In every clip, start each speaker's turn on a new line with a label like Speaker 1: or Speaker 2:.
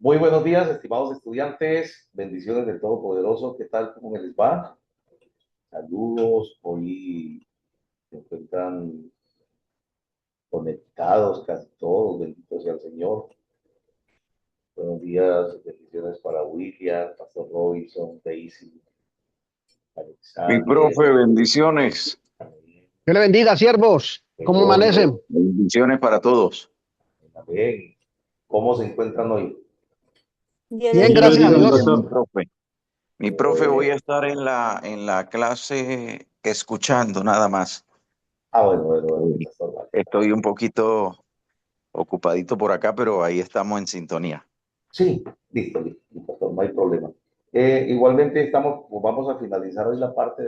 Speaker 1: Muy buenos días, estimados estudiantes. Bendiciones del Todopoderoso. ¿Qué tal? ¿Cómo les va? Saludos. Hoy se encuentran conectados casi todos. Bendito sea el Señor. Buenos días. Bendiciones para William, Pastor Robinson, Daisy,
Speaker 2: Mi
Speaker 1: Alexander.
Speaker 2: profe, bendiciones.
Speaker 1: Amén.
Speaker 3: Que le bendiga, siervos. ¿Cómo
Speaker 1: Gregorio.
Speaker 3: amanecen?
Speaker 2: Bendiciones para todos.
Speaker 1: Amén. ¿Cómo se encuentran hoy?
Speaker 4: Dios le
Speaker 3: Bien,
Speaker 2: Bien,
Speaker 3: gracias a
Speaker 4: bendiga.
Speaker 2: bien,
Speaker 3: Dios.
Speaker 2: mi profe. Mi profe, voy
Speaker 1: Eh,
Speaker 2: a estar en la clase escuchando nada más.
Speaker 1: bueno,
Speaker 2: Eh,
Speaker 1: Pastor, vale.
Speaker 2: Estoy un poquito ocupadito por acá, pero ahí estamos en sintonía.
Speaker 1: Sí, listo, Pastor, no hay problema. Igualmente pues vamos a finalizar hoy la parte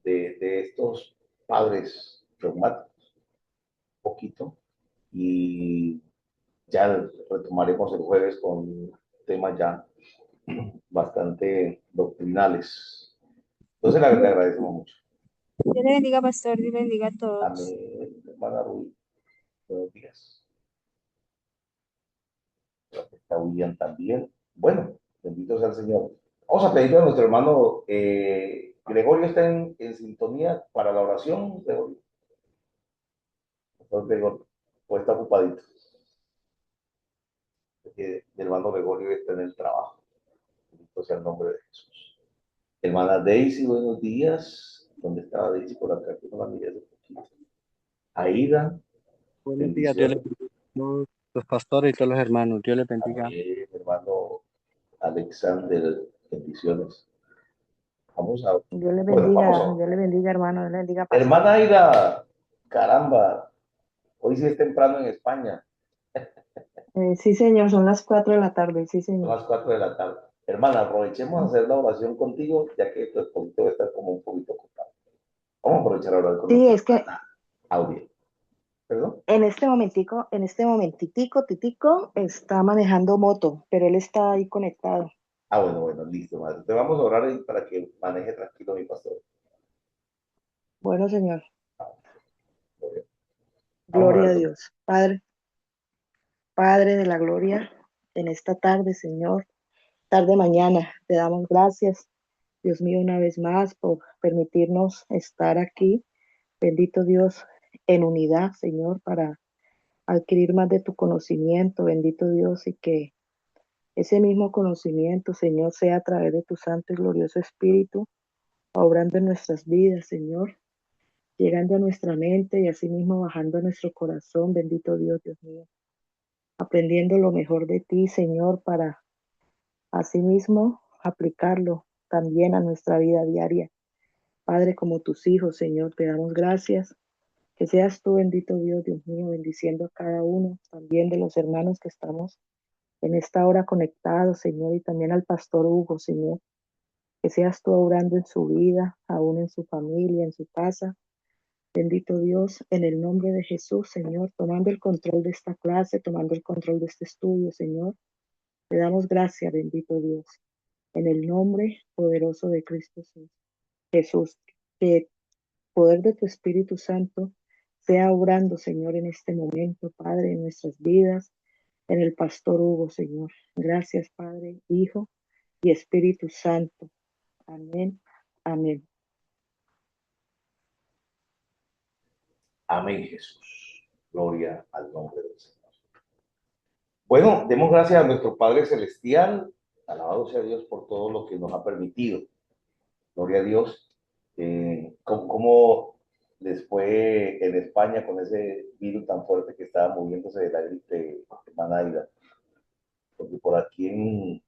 Speaker 1: de estos padres reumáticos, un poquito, y ya retomaremos el jueves con temas ya bastante doctrinales. Entonces, le agradecemos mucho.
Speaker 4: Dios le bendiga, pastor. Dios le bendiga a todos.
Speaker 1: Amén, hermana Rubí. Buenos días. Está William también. Bueno, bendito sea el Señor. Vamos a pedirle a nuestro hermano Gregorio, está en sintonía para la oración, Gregorio. Pastor Gregorio, o está ocupadito. Porque el hermano Gregorio está en el trabajo. Bendito sea el nombre de Jesús. Hermana Daisy, buenos días. ¿Dónde estaba Daisy por acá? Que no la miré hace poquito. Aida,
Speaker 5: Buenos días, Dios les
Speaker 1: bendiciones.
Speaker 5: bendiga a todos los pastores y todos los hermanos. Dios les bendiga.
Speaker 1: Amén, hermano Alexander, bendiciones. Vamos a, bueno, vamos
Speaker 6: Dios
Speaker 1: a.
Speaker 6: le bendiga, hermano, Dios le bendiga, pastor.
Speaker 1: Hermana Aida, caramba, hoy sí es temprano en España,
Speaker 6: Sí, señor, son las 4 de la tarde, sí,
Speaker 1: son
Speaker 6: señor.
Speaker 1: las 4 de la tarde. Hermana, aprovechemos a hacer la oración contigo, ya que tu esposito está como un poquito ocupado. Vamos a aprovechar a hablar con
Speaker 6: Sí,
Speaker 1: nuestra
Speaker 6: es que
Speaker 1: hermana Audia. ¿Perdón?
Speaker 6: en este momentitico, Titico está manejando moto, pero él está ahí conectado.
Speaker 1: Bueno, listo, madre. Te vamos a orar ahí para que maneje tranquilo mi pastor.
Speaker 6: Bueno, señor,
Speaker 1: Vamos a
Speaker 6: gloria
Speaker 1: orar
Speaker 6: a
Speaker 1: con él.
Speaker 6: Dios. Padre de la gloria, en esta tarde, Señor, tarde mañana, te damos gracias, Dios mío, una vez más por permitirnos estar aquí. Bendito Dios, en unidad, Señor, para adquirir más de tu conocimiento, bendito Dios, y que ese mismo conocimiento, Señor, sea a través de tu santo y glorioso Espíritu, obrando en nuestras vidas, Señor, llegando a nuestra mente y asimismo bajando a nuestro corazón, bendito Dios, Dios mío, aprendiendo lo mejor de ti, Señor, para asimismo aplicarlo también a nuestra vida diaria. Padre, como tus hijos, Señor, te damos gracias. Que seas tú, bendito Dios, Dios mío, bendiciendo a cada uno, también de los hermanos que estamos en esta hora conectados, Señor, y también al pastor Hugo, Señor. Que seas tú obrando en su vida, aún en su familia, en su casa. Bendito Dios, en el nombre de Jesús, Señor, tomando el control de esta clase, tomando el control de este estudio, Señor. Te damos gracias, bendito Dios, en el nombre poderoso de Cristo Jesús. Jesús, que el poder de tu Espíritu Santo sea obrando, Señor, en este momento, Padre, en nuestras vidas, en el pastor Hugo, Señor. Gracias, Padre, Hijo y Espíritu Santo. Amén. Amén.
Speaker 1: Amén, Jesús. Gloria al nombre del Señor. Bueno, demos gracias a nuestro Padre Celestial. Alabado sea Dios por todo lo que nos ha permitido. Gloria a Dios. ¿Cómo les fue en España con ese virus tan fuerte que estaba moviéndose de la gripe hermana? Porque por aquí en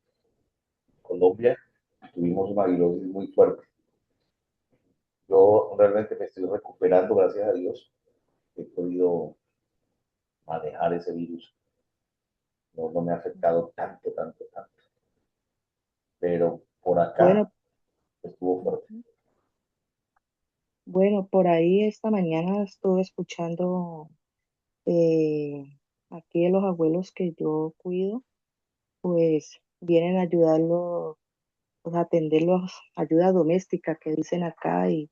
Speaker 1: Colombia tuvimos una virosis muy fuerte. Yo realmente me estoy recuperando, gracias a Dios. He podido manejar ese virus. No me ha afectado tanto. Pero por acá
Speaker 6: Bueno,
Speaker 1: estuvo fuerte.
Speaker 6: bueno, por ahí esta mañana estuve escuchando eh, aquí de los abuelos que yo cuido, pues vienen a ayudarlos, pues, a atenderlos, ayuda doméstica que dicen acá, y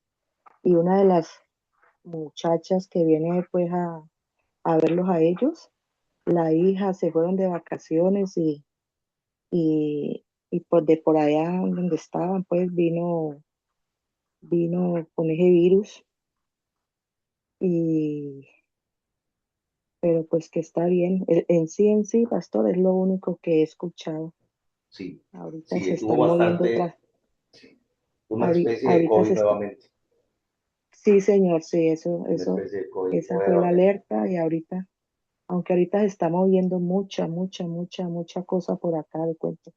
Speaker 6: una de las muchachas que viene pues a verlos a ellos, la hija se fueron de vacaciones y pues de por allá donde estaban, pues vino con ese virus y pero pues que está bien. En sí, pastor, es lo único que he escuchado.
Speaker 1: Sí,
Speaker 6: Ahorita
Speaker 1: sí,
Speaker 6: se
Speaker 1: estuvo
Speaker 6: están moviendo
Speaker 1: bastante, sí, una
Speaker 6: ahorita,
Speaker 1: especie de
Speaker 6: ahorita
Speaker 1: COVID
Speaker 6: se está,
Speaker 1: nuevamente,
Speaker 6: sí, señor, sí,
Speaker 1: una especie de COVID
Speaker 6: esa fue la
Speaker 1: nuevamente.
Speaker 6: alerta y ahorita, aunque ahorita se está moviendo mucha cosa por acá, de cuento.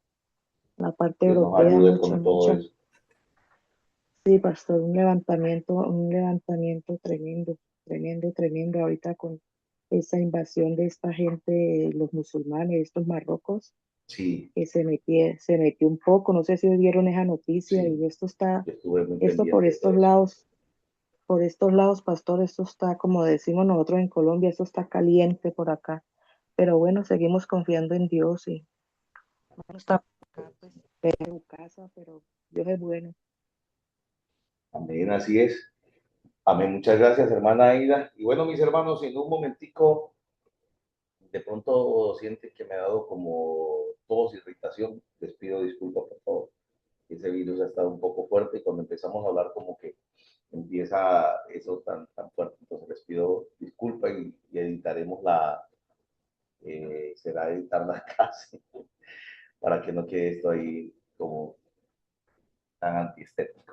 Speaker 6: La parte
Speaker 1: Dios nos
Speaker 6: europea,
Speaker 1: ayude con todo eso.
Speaker 6: sí, pastor, un levantamiento tremendo ahorita con esa invasión de esta gente, los musulmanes, estos marrocos,
Speaker 1: Sí,
Speaker 6: que se metió un poco, no sé si vieron esa noticia,
Speaker 1: sí,
Speaker 6: y
Speaker 1: yo estuve muy
Speaker 6: esto
Speaker 1: pendiente de todo eso.
Speaker 6: por estos lados, pastor, esto está, como decimos nosotros en Colombia, esto está caliente por acá, pero bueno, seguimos confiando en Dios y uno está acá, pues, en su casa, pero Dios es bueno.
Speaker 1: Amén, así es. Amén, muchas gracias, hermana Aida. Y bueno, mis hermanos, en un momentico, de pronto sienten que me ha dado como tos, irritación. Les pido disculpas, por favor. Ese virus ha estado un poco fuerte y cuando empezamos a hablar como que empieza eso tan fuerte. Entonces les pido disculpas y editaremos será editar la clase para que no quede esto ahí como tan antiestético.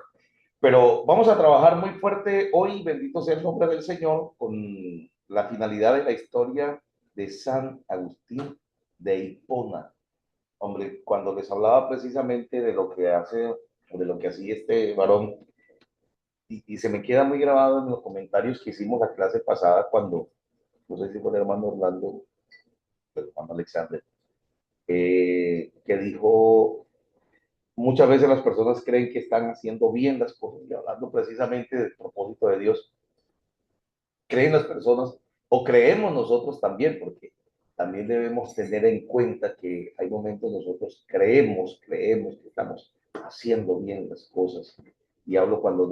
Speaker 1: Pero vamos a trabajar muy fuerte hoy, bendito sea el nombre del Señor, con la finalidad de la historia de San Agustín de Hipona. Hombre, cuando les hablaba precisamente de lo que hace, de lo que hacía este varón, y se me queda muy grabado en los comentarios que hicimos la clase pasada cuando, no sé si fue el hermano Orlando, el hermano Alexander, que dijo, muchas veces las personas creen que están haciendo bien las cosas, y hablando precisamente del propósito de Dios, creen las personas o creemos nosotros también, porque también debemos tener en cuenta que hay momentos nosotros creemos que estamos haciendo bien las cosas. Y hablo cuando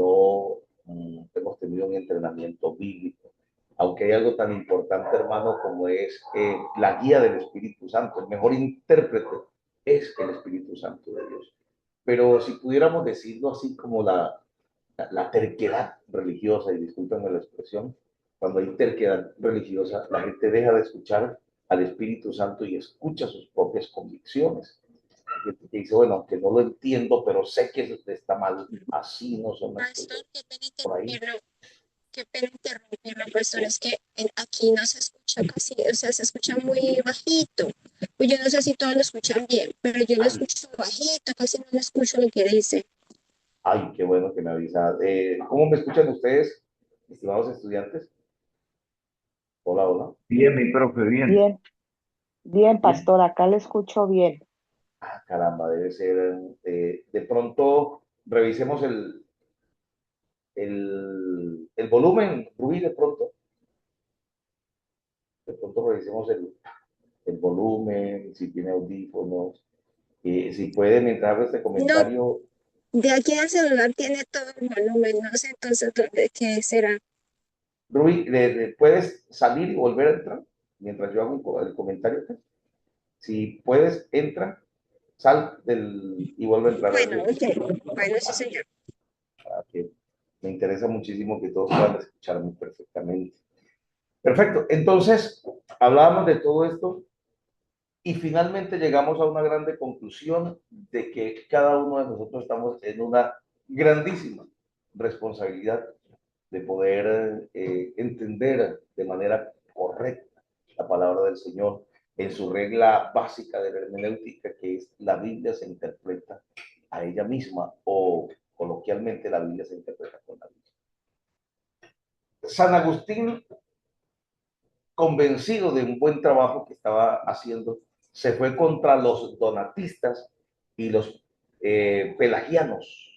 Speaker 1: no hemos tenido un entrenamiento bíblico. Aunque hay algo tan importante, hermano, como es la guía del Espíritu Santo. El mejor intérprete es el Espíritu Santo de Dios. Pero si pudiéramos decirlo así como la terquedad religiosa, y discúlpenme la expresión, cuando hay terquedad religiosa, la gente deja de escuchar al Espíritu Santo y escucha sus propias convicciones. Hay gente que dice, bueno, aunque no lo entiendo, pero sé que está mal, así no son las
Speaker 7: Pastor,
Speaker 1: cosas. Por ahí.
Speaker 7: qué pena interrumpirlo, pastor, es que aquí no se escucha casi, o sea, se escucha muy bajito. Pues yo no sé si todos lo escuchan bien, pero yo lo
Speaker 1: Ay,
Speaker 7: escucho bajito, casi no lo escucho lo que dice.
Speaker 1: ay, qué bueno que me avisa. ¿Cómo me escuchan ustedes, estimados estudiantes? Hola, hola.
Speaker 2: Bien, mi profe, bien.
Speaker 6: Bien, bien,
Speaker 1: Bien.
Speaker 6: pastor, acá le escucho bien.
Speaker 1: Ah, caramba, debe ser. De pronto, revisemos el volumen, Rubí, de pronto revisemos el volumen, si tiene audífonos, si puede, mientras hago este
Speaker 7: No,
Speaker 1: comentario,
Speaker 7: de aquí al celular tiene todo el volumen, no sé entonces dónde, qué será.
Speaker 1: Rubí, ¿puedes salir y volver a entrar mientras yo hago el comentario? Si puedes, entra, sal y vuelve a entrar.
Speaker 7: Bueno, ok, bueno, sí, señor.
Speaker 1: Que me interesa muchísimo que todos puedan escucharme perfectamente. Perfecto, entonces hablábamos de todo esto y finalmente llegamos a una grande conclusión de que cada uno de nosotros estamos en una grandísima responsabilidad de poder entender de manera correcta la palabra del Señor en su regla básica de la hermenéutica, que es la Biblia se interpreta a ella misma, o coloquialmente la Biblia se interpreta con la Biblia. San Agustín, convencido de un buen trabajo que estaba haciendo, se fue contra los donatistas y los pelagianos.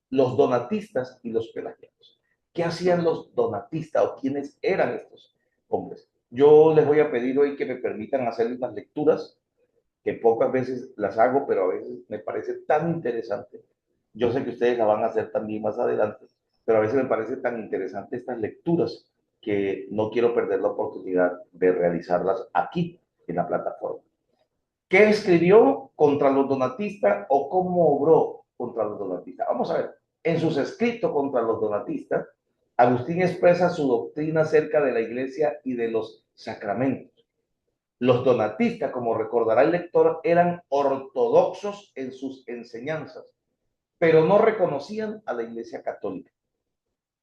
Speaker 1: Los donatistas y los pelagianos. ¿Qué hacían los donatistas o quiénes eran estos hombres? Yo les voy a pedir hoy que me permitan hacer unas lecturas, que pocas veces las hago, pero a veces me parece tan interesante. Yo sé que ustedes la van a hacer también más adelante, pero a veces me parece tan interesante estas lecturas que no quiero perder la oportunidad de realizarlas aquí en la plataforma. ¿Qué escribió contra los donatistas o cómo obró contra los donatistas? Vamos a ver. En sus escritos contra los donatistas, Agustín expresa su doctrina acerca de la iglesia y de los sacramentos. Los donatistas, como recordará el lector, eran ortodoxos en sus enseñanzas, pero no reconocían a la iglesia católica.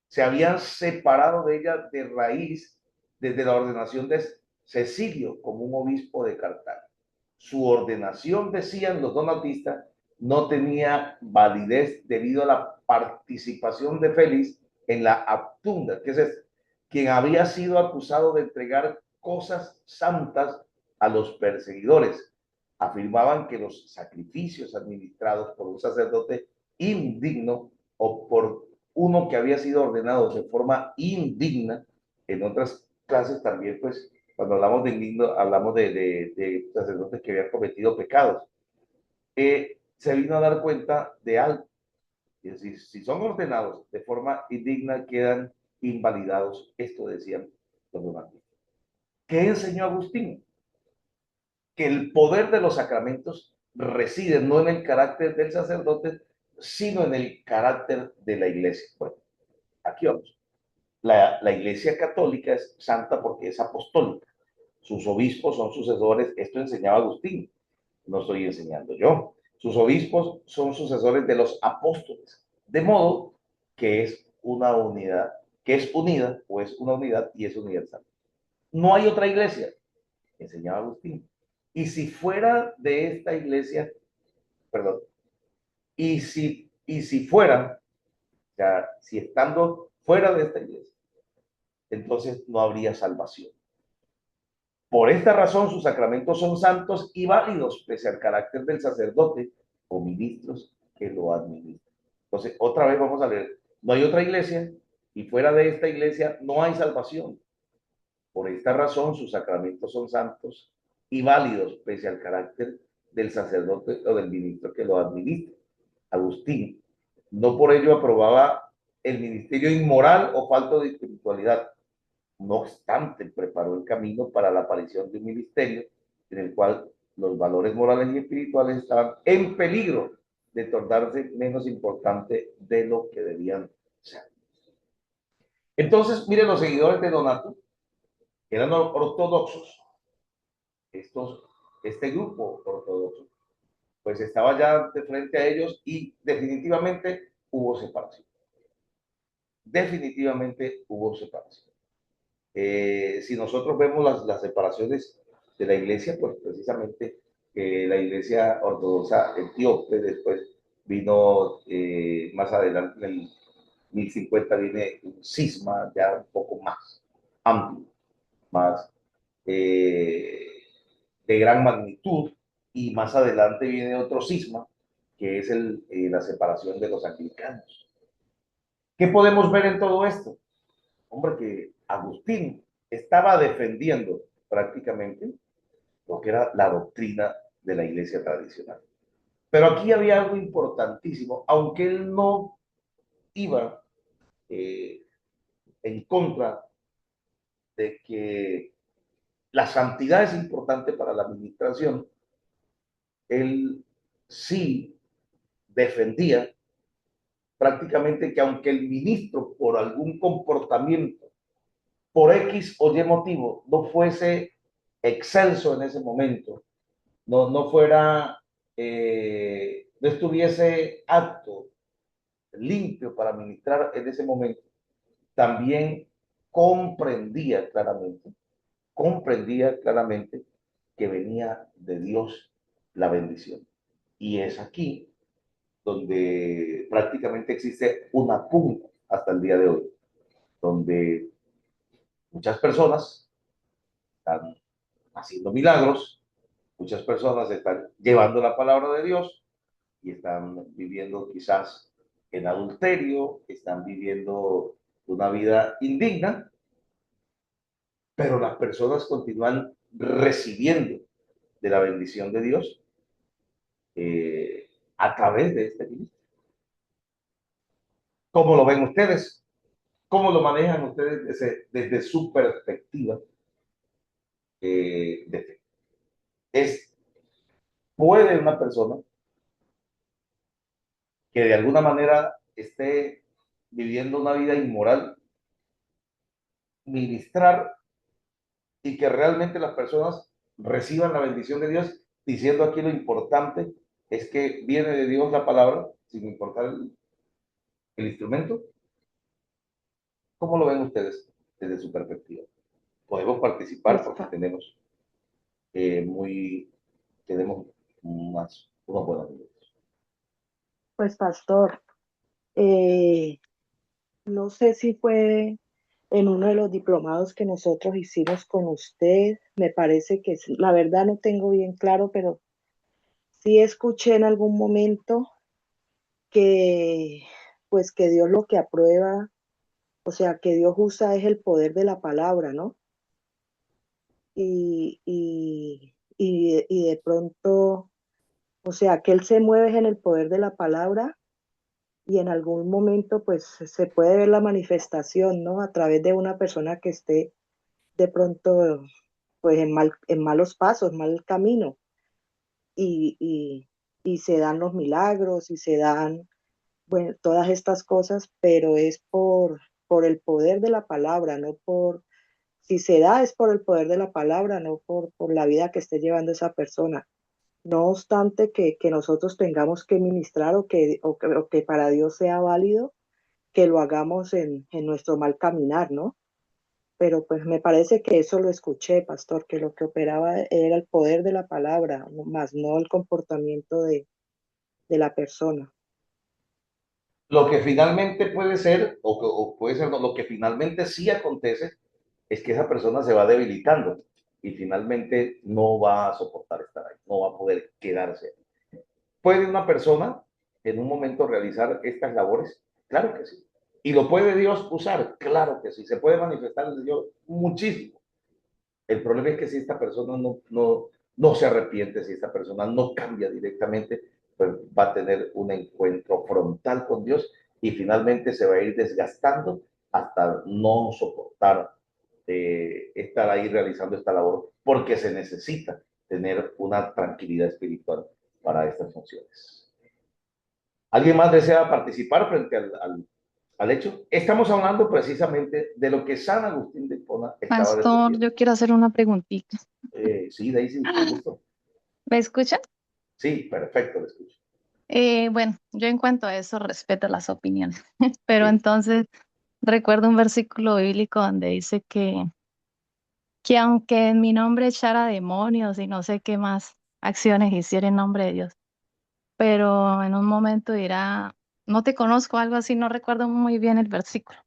Speaker 1: Se habían separado de ella de raíz desde la ordenación de Cecilio como un obispo de Cartago. Su ordenación, decían los donatistas, no tenía validez debido a la participación de Félix en la Abtunda, que es quien había sido acusado de entregar cosas santas a los perseguidores. Afirmaban que los sacrificios administrados por un sacerdote indigno o por uno que había sido ordenado de forma indigna, en otras clases también, pues, cuando hablamos de indigno, hablamos de sacerdotes que habían cometido pecados. Se vino a dar cuenta de algo. Es decir, si son ordenados de forma indigna, quedan invalidados. Esto decían los donatistas. ¿Qué enseñó Agustín? Que el poder de los sacramentos reside no en el carácter del sacerdote, sino en el carácter de la iglesia. Bueno, aquí vamos. La iglesia católica es santa porque es apostólica. Sus obispos son sucesores, esto enseñaba Agustín, no estoy enseñando yo. Sus obispos son sucesores de los apóstoles, de modo que es una unidad, que es unida, o es una unidad y es universal. No hay otra iglesia, enseñaba Agustín. Y si fuera de esta iglesia, perdón, y si fuera, o sea, si estando fuera de esta iglesia, entonces no habría salvación. Por esta razón, sus sacramentos son santos y válidos, pese al carácter del sacerdote o ministros que lo administran. Entonces, otra vez vamos a leer, no hay otra iglesia y fuera de esta iglesia no hay salvación. Por esta razón, sus sacramentos son santos y válidos, pese al carácter del sacerdote o del ministro que lo administra. Agustín, no por ello aprobaba el ministerio inmoral o falto de espiritualidad. No obstante, preparó el camino para la aparición de un ministerio en el cual los valores morales y espirituales estaban en peligro de tornarse menos importante de lo que debían ser. Entonces, miren, los seguidores de Donato eran ortodoxos. Este grupo ortodoxo, pues estaba ya de frente a ellos y definitivamente hubo separación. Definitivamente hubo separación. Si nosotros vemos las separaciones de la iglesia, pues precisamente la iglesia ortodoxa etíope, después vino más adelante en el 1050 viene un cisma ya un poco más amplio, más de gran magnitud, y más adelante viene otro cisma que es la separación de los anglicanos. ¿Qué podemos ver en todo esto? Hombre, que Agustín estaba defendiendo prácticamente lo que era la doctrina de la iglesia tradicional. Pero aquí había algo importantísimo, aunque él no iba en contra de que la santidad es importante para la administración, él sí defendía prácticamente que aunque el ministro por algún comportamiento por X o Y motivo no fuese excelso en ese momento, no fuera, no estuviese apto, limpio para ministrar en ese momento, también comprendía claramente que venía de Dios la bendición. Y es aquí donde prácticamente existe una pugna hasta el día de hoy, donde muchas personas están haciendo milagros, muchas personas están llevando la palabra de Dios y están viviendo quizás en adulterio, están viviendo una vida indigna, pero las personas continúan recibiendo de la bendición de Dios a través de este ministro. ¿Cómo lo ven ustedes? ¿Cómo lo manejan ustedes desde su perspectiva de fe? ¿Puede una persona que de alguna manera esté viviendo una vida inmoral ministrar y que realmente las personas reciban la bendición de Dios, diciendo aquí lo importante es que viene de Dios la palabra, sin importar el instrumento? ¿Cómo lo ven ustedes desde su perspectiva? Podemos participar
Speaker 6: Pues,
Speaker 1: porque
Speaker 6: pa-
Speaker 1: tenemos tenemos unos buenos minutos.
Speaker 6: pues pastor, eh, no sé si fue en uno de los diplomados que nosotros hicimos con usted, me parece que sí. La verdad no tengo bien claro, pero sí escuché en algún momento que pues que Dios lo que aprueba, o sea, que Dios usa es el poder de la palabra, ¿no? Y de pronto, o sea, que Él se mueve en el poder de la palabra y en algún momento pues se puede ver la manifestación, ¿no? A través de una persona que esté de pronto pues en malos pasos, mal camino y, y, y se dan los milagros y se dan, bueno, todas estas cosas, pero es por el poder de la palabra, no por, si se da es por el poder de la palabra, no por la vida que esté llevando esa persona. No obstante que nosotros tengamos que ministrar o que para Dios sea válido, que lo hagamos en nuestro mal caminar, ¿no? Pero pues me parece que eso lo escuché, pastor, que lo que operaba era el poder de la palabra, más no el comportamiento de la persona.
Speaker 1: Lo que finalmente puede ser, o puede ser, no, lo que finalmente sí acontece, es que esa persona se va debilitando y finalmente no va a soportar estar ahí, no va a poder quedarse ahí. ¿Puede una persona en un momento realizar estas labores? Claro que sí. ¿Y lo puede Dios usar? Claro que sí. ¿Se puede manifestar el Señor? Muchísimo. El problema es que si esta persona no se arrepiente, si esta persona no cambia directamente, pues va a tener un encuentro frontal con Dios y finalmente se va a ir desgastando hasta no soportar estar ahí realizando esta labor, porque se necesita tener una tranquilidad espiritual para estas funciones. ¿Alguien más desea participar frente al hecho? Estamos hablando precisamente de lo que San Agustín de Hipona estaba
Speaker 8: Pastor,
Speaker 1: defendiendo.
Speaker 8: yo quiero hacer una preguntita.
Speaker 1: Sí, Daisy, con gusto.
Speaker 8: ¿Me escucha?
Speaker 1: Sí, perfecto, lo escucho.
Speaker 8: Bueno, yo en cuanto a eso respeto las opiniones, pero
Speaker 1: Sí,
Speaker 8: entonces recuerdo un versículo bíblico donde dice que aunque en mi nombre echara demonios y no sé qué más acciones hiciera en nombre de Dios, pero en un momento dirá, no te conozco, algo así, no recuerdo muy bien el versículo.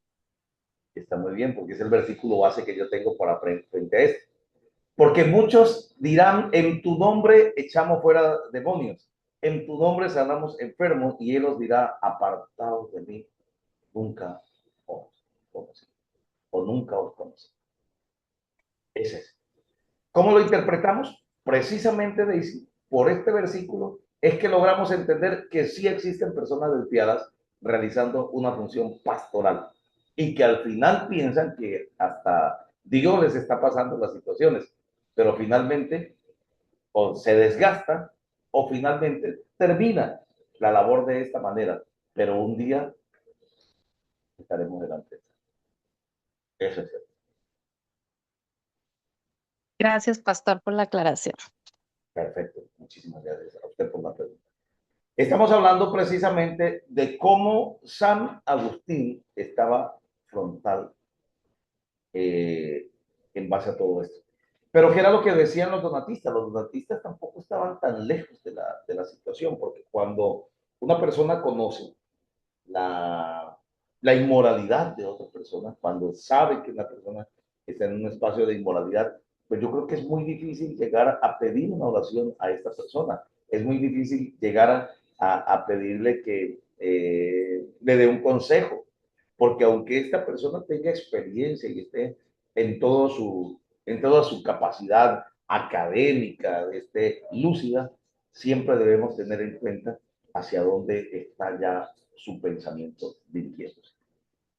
Speaker 1: está muy bien, porque es el versículo base que yo tengo para frente a esto. Porque muchos dirán, en tu nombre echamos fuera demonios, en tu nombre sanamos enfermos, y Él os dirá, apartados de mí, nunca os conocí, o nunca os conocí. Ese es. ¿Cómo lo interpretamos? Precisamente, Daisy, por este versículo es que logramos entender que sí existen personas desviadas realizando una función pastoral y que al final piensan que hasta Dios les está pasando las situaciones, pero finalmente o se desgasta o finalmente termina la labor de esta manera, pero un día estaremos delante. Eso es cierto.
Speaker 8: Gracias, pastor, por la aclaración.
Speaker 1: Perfecto. Muchísimas gracias a usted por la pregunta. Estamos hablando precisamente de cómo San Agustín estaba frontal en base a todo esto. Pero ¿qué era lo que decían los donatistas? Los donatistas tampoco estaban tan lejos de la situación, porque cuando una persona conoce la inmoralidad de otra persona, cuando sabe que una persona está en un espacio de inmoralidad, pues yo creo que es muy difícil llegar a pedir una oración a esta persona. Es muy difícil llegar a pedirle que le dé un consejo, porque aunque esta persona tenga experiencia y esté en, en toda su capacidad académica, esté lúcida, siempre debemos tener en cuenta hacia dónde está ya su pensamiento dirigiéndose.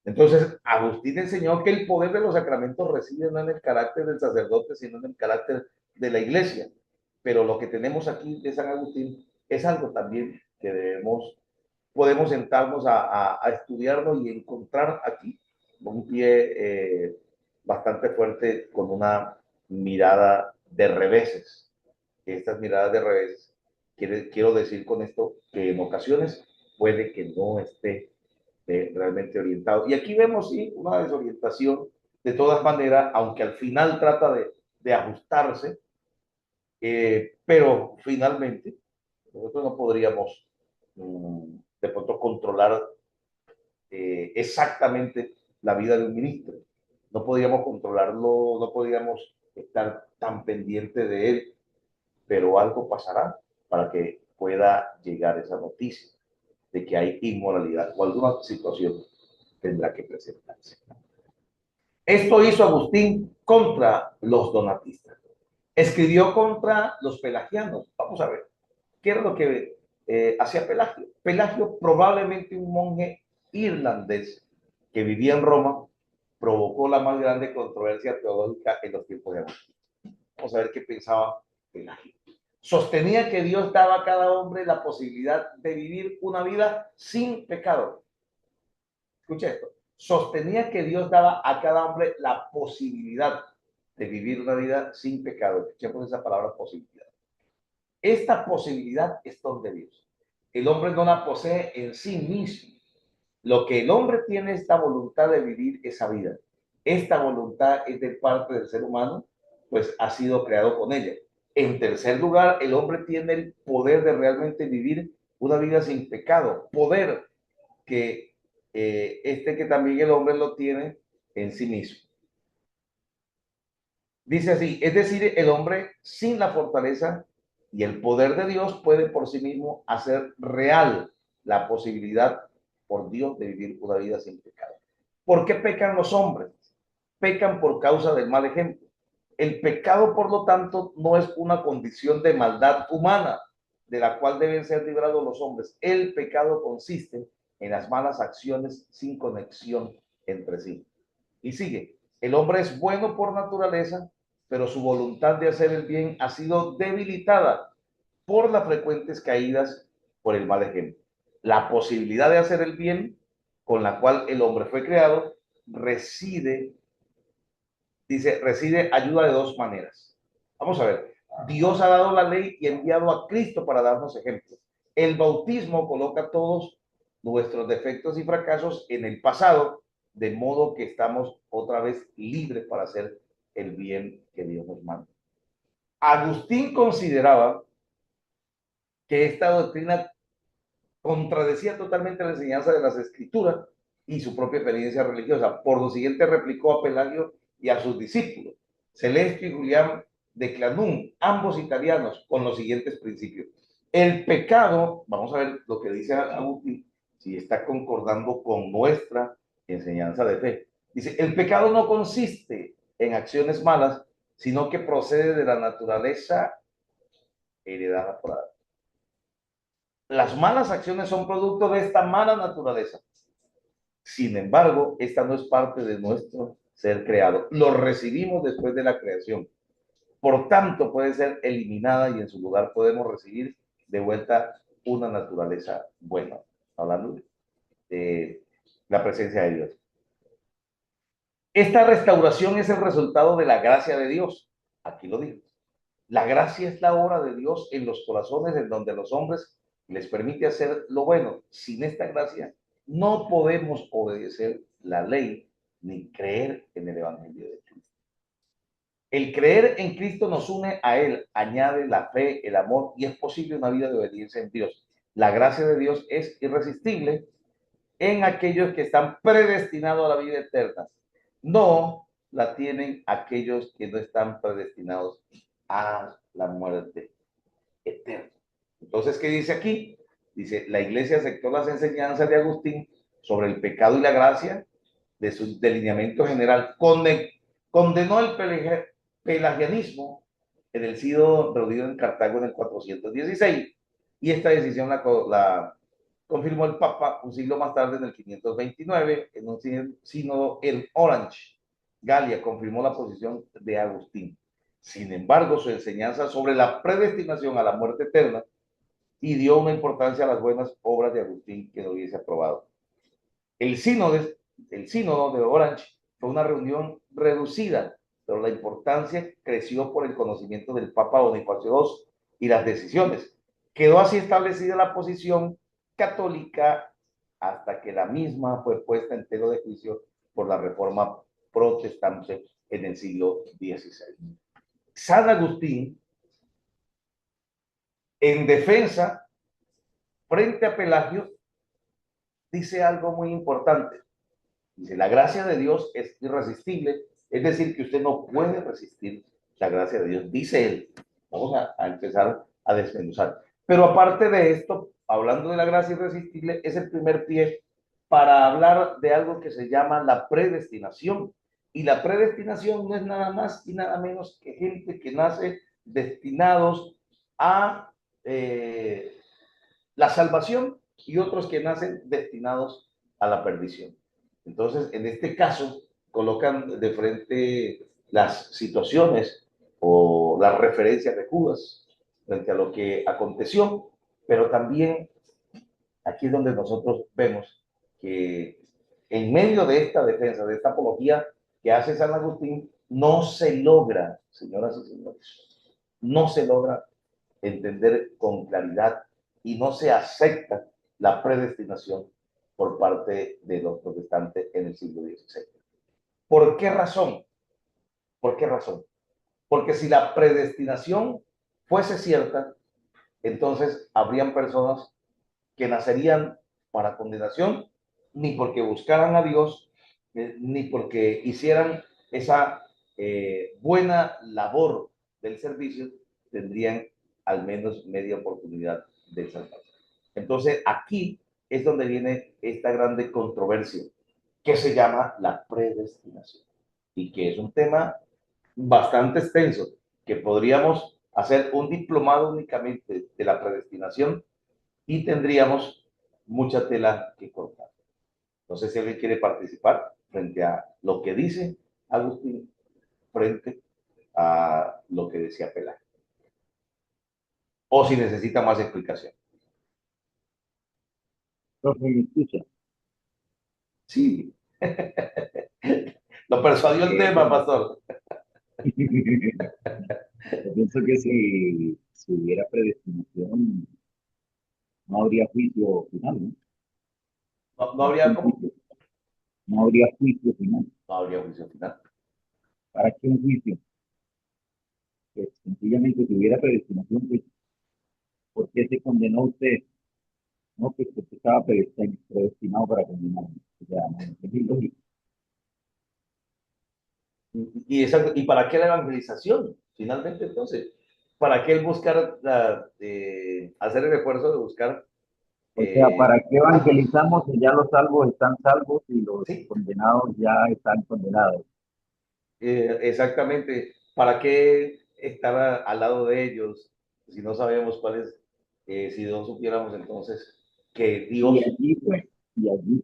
Speaker 1: Entonces, Agustín enseñó que el poder de los sacramentos reside no en el carácter del sacerdote, sino en el carácter de la iglesia. Pero lo que tenemos aquí de San Agustín es algo también que podemos sentarnos a estudiarlo y encontrar aquí un pie bastante fuerte con una mirada de reveses. Estas miradas de reveses, quiero decir con esto que en ocasiones puede que no esté realmente orientado. Y aquí vemos, sí, una desorientación de todas maneras, aunque al final trata de ajustarse, pero finalmente nosotros no podríamos de pronto controlar exactamente la vida de un ministro. No podíamos controlarlo, no podíamos estar tan pendiente de él, pero algo pasará para que pueda llegar esa noticia de que hay inmoralidad o alguna situación tendrá que presentarse. Esto hizo Agustín contra los donatistas. Escribió contra los pelagianos. Vamos a ver, ¿qué era lo que hacía Pelagio? Pelagio, probablemente un monje irlandés que vivía en Roma, provocó la más grande controversia teológica en los tiempos de Agustín. Vamos a ver qué pensaba Pelagio. Sostenía que Dios daba a cada hombre la posibilidad de vivir una vida sin pecado. Escucha esto. Sostenía que Dios daba a cada hombre la posibilidad de vivir una vida sin pecado. Escuchemos esa palabra posibilidad. Esta posibilidad es don de Dios. El hombre no la posee en sí mismo. Lo que el hombre tiene es la voluntad de vivir esa vida. Esta voluntad es de parte del ser humano, pues ha sido creado con ella. En tercer lugar, el hombre tiene el poder de realmente vivir una vida sin pecado. Poder que que también el hombre lo tiene en sí mismo. Dice así, es decir, el hombre sin la fortaleza y el poder de Dios puede por sí mismo hacer real la posibilidad por Dios de vivir una vida sin pecado. ¿Por qué pecan los hombres? Pecan por causa del mal ejemplo. El pecado, por lo tanto, no es una condición de maldad humana de la cual deben ser librados los hombres. El pecado consiste en las malas acciones sin conexión entre sí. Y sigue, el hombre es bueno por naturaleza, pero su voluntad de hacer el bien ha sido debilitada por las frecuentes caídas por el mal ejemplo. La posibilidad de hacer el bien con la cual el hombre fue creado reside ayuda de dos maneras. Vamos a ver, Dios ha dado la ley y enviado a Cristo para darnos ejemplos. El bautismo coloca todos nuestros defectos y fracasos en el pasado, de modo que estamos otra vez libres para hacer el bien que Dios nos manda. Agustín consideraba que esta doctrina contradecía totalmente la enseñanza de las Escrituras y su propia experiencia religiosa. Por lo siguiente, replicó a Pelagio y a sus discípulos, Celestio y Julián de Clanum, ambos italianos, con los siguientes principios. El pecado, vamos a ver lo que dice Agustín, si está concordando con nuestra enseñanza de fe. Dice, el pecado no consiste en acciones malas, sino que procede de la naturaleza heredada por Adán. Las malas acciones son producto de esta mala naturaleza. Sin embargo, esta no es parte de nuestro ser creado. Lo recibimos después de la creación. Por tanto, puede ser eliminada y en su lugar podemos recibir de vuelta una naturaleza buena. Hablando de la presencia de Dios. Esta restauración es el resultado de la gracia de Dios. Aquí lo digo. La gracia es la obra de Dios en los corazones en donde los hombres les permite hacer lo bueno. Sin esta gracia no podemos obedecer la ley ni creer en el Evangelio de Cristo. El creer en Cristo nos une a Él, añade la fe, el amor y es posible una vida de obediencia en Dios. La gracia de Dios es irresistible en aquellos que están predestinados a la vida eterna. No la tienen aquellos que no están predestinados a la muerte eterna. Entonces, ¿qué dice aquí? Dice, la iglesia aceptó las enseñanzas de Agustín sobre el pecado y la gracia de su delineamiento general. Condenó el pelagianismo en el sínodo reunido en Cartago en el 416 y esta decisión la confirmó el Papa un siglo más tarde, en el 529, en un sínodo en Orange, Galia, confirmó la posición de Agustín. Sin embargo, su enseñanza sobre la predestinación a la muerte eterna y dio una importancia a las buenas obras de Agustín que no hubiese aprobado. El sínodo de Orange fue una reunión reducida, pero la importancia creció por el conocimiento del Papa Bonifacio II y las decisiones. Quedó así establecida la posición católica hasta que la misma fue puesta en tela de juicio por la reforma protestante en el siglo XVI. San Agustín, en defensa frente a Pelagio, dice algo muy importante. Dice, la gracia de Dios es irresistible, es decir, que usted no puede resistir la gracia de Dios, dice él. Vamos a empezar a desmenuzar. Pero aparte de esto, hablando de la gracia irresistible, es el primer pie para hablar de algo que se llama la predestinación. Y la predestinación no es nada más y nada menos que gente que nace destinados a la salvación y otros que nacen destinados a la perdición. Entonces, en este caso, colocan de frente las situaciones o las referencias de Judas frente a lo que aconteció, pero también aquí es donde nosotros vemos que en medio de esta defensa, de esta apología que hace San Agustín, no se logra, señoras y señores, no se logra entender con claridad y no se acepta la predestinación por parte de los protestantes en el siglo XVI. ¿Por qué razón? ¿Por qué razón? Porque si la predestinación fuese cierta, entonces habrían personas que nacerían para condenación, ni porque buscaran a Dios, ni porque hicieran esa buena labor del servicio, tendrían al menos media oportunidad de salvarse. Entonces, aquí es donde viene esta grande controversia que se llama la predestinación y que es un tema bastante extenso, que podríamos hacer un diplomado únicamente de la predestinación y tendríamos mucha tela que cortar. No sé si alguien quiere participar frente a lo que dice Agustín, frente a lo que decía Pelagio. O si necesita más explicación.
Speaker 9: Profe, ¿me escucha?
Speaker 1: Sí. Lo persuadió el tema, pastor.
Speaker 9: Yo pienso que si hubiera predestinación, no habría juicio final, ¿no?
Speaker 1: No habría
Speaker 9: No habría juicio final.
Speaker 1: No habría juicio final.
Speaker 9: ¿Para qué un juicio? Pues sencillamente si hubiera predestinación, pues, ¿por qué se condenó usted? No, pues porque estaba predestinado para condenar. O sea, no es ilógico.
Speaker 1: ¿Y para qué la evangelización? Finalmente, entonces, ¿para qué el buscar, hacer el esfuerzo de buscar?
Speaker 9: O sea, ¿para qué evangelizamos si ya los salvos están salvos y los
Speaker 1: Sí.
Speaker 9: condenados ya están condenados?
Speaker 1: Exactamente. ¿Para qué estar al lado de ellos si no sabemos cuáles, si no supiéramos entonces que Dios...
Speaker 9: Y allí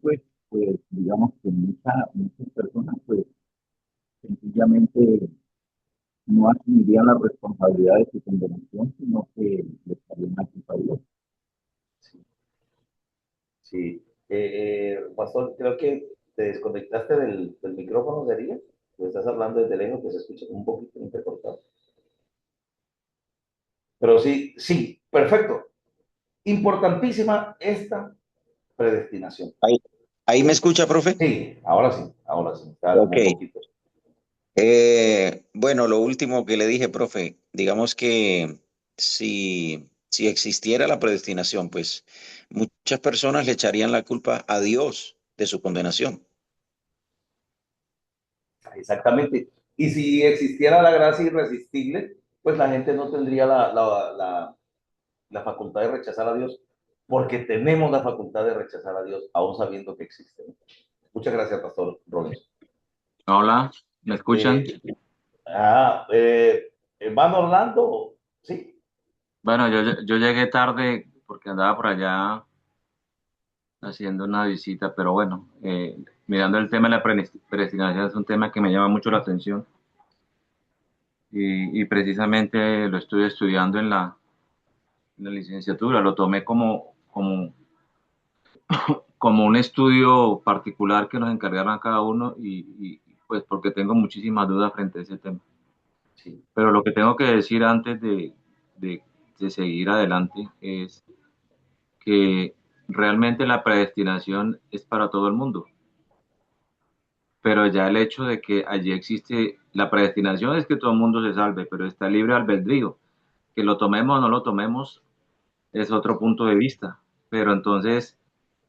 Speaker 9: pues, digamos que muchas personas, pues, sencillamente no asumirían la responsabilidad de su condenación, sino que le estarían a Dios.
Speaker 1: Sí. Sí. Pastor, creo que te desconectaste del micrófono, ¿sería? O estás hablando desde lejos, que se escucha un poquito intercortado. Pero sí, sí, perfecto. Importantísima esta predestinación.
Speaker 2: ¿Ahí me escucha, profe?
Speaker 1: Sí, ahora sí, ahora sí. Está
Speaker 2: Ok.
Speaker 1: un poquito.
Speaker 2: Bueno, lo último que le dije, profe, digamos que si existiera la predestinación, pues muchas personas le echarían la culpa a Dios de su condenación.
Speaker 1: Exactamente. Y si existiera la gracia irresistible, pues la gente no tendría la facultad de rechazar a Dios, porque tenemos la facultad de rechazar a Dios, aún sabiendo que existe. Muchas gracias, Pastor Robles.
Speaker 10: Hola, ¿me escuchan?
Speaker 1: ¿Van Orlando? Sí.
Speaker 10: Bueno, yo llegué tarde porque andaba por allá haciendo una visita, pero bueno, mirando el tema de la predestinación es un tema que me llama mucho la atención y precisamente lo estoy estudiando en la licenciatura, lo tomé como un estudio particular que nos encargaron a cada uno pues porque tengo muchísimas dudas frente a ese tema.
Speaker 1: Sí.
Speaker 10: Pero lo que tengo que decir antes de seguir adelante es que realmente la predestinación es para todo el mundo. Pero ya el hecho de que allí existe la predestinación es que todo el mundo se salve, pero está libre albedrío. Que lo tomemos o no lo tomemos es otro punto de vista. Pero entonces,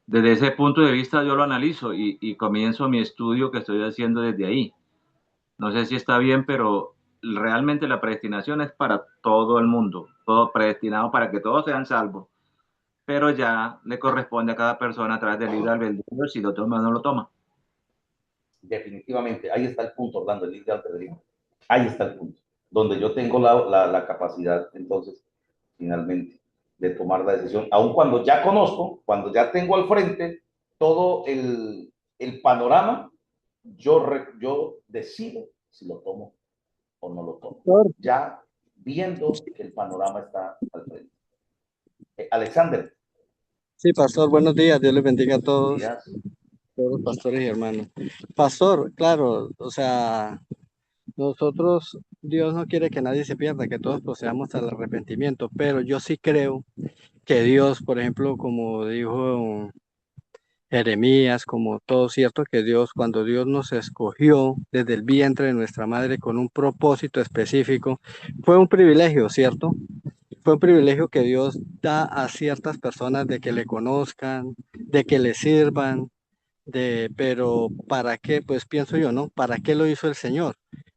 Speaker 10: desde ese punto de vista yo lo analizo y comienzo mi estudio que estoy haciendo desde ahí. No sé si está bien, pero realmente la predestinación es para todo el mundo, todo predestinado para que todos sean salvos, pero ya le corresponde a cada persona a través del libre albedrío si lo toma o no lo toma.
Speaker 1: Definitivamente, ahí está el punto, Orlando, el libre albedrío. Ahí está el punto, donde yo tengo la capacidad, entonces, finalmente, de tomar la decisión, aun cuando ya conozco, cuando ya tengo al frente todo el panorama, yo decido si lo tomo o no lo tomo,
Speaker 5: Pastor,
Speaker 1: ya viendo que el panorama está al frente. Alexander,
Speaker 5: sí, pastor, buenos días. Dios les bendiga a
Speaker 1: buenos
Speaker 5: todos,
Speaker 1: días.
Speaker 5: todos los pastores y hermanos. Pastor, claro, o sea, nosotros, Dios no quiere que nadie se pierda, que todos procedamos al arrepentimiento, pero yo sí creo que Dios, por ejemplo, como dijo Jeremías, como todo cierto, que Dios, cuando Dios nos escogió desde el vientre de nuestra madre con un propósito específico, fue un privilegio, ¿cierto? Fue un privilegio que Dios da a ciertas personas de que le conozcan, de que le sirvan, pero ¿para qué? Pues pienso yo, ¿no? ¿Para qué lo hizo el Señor?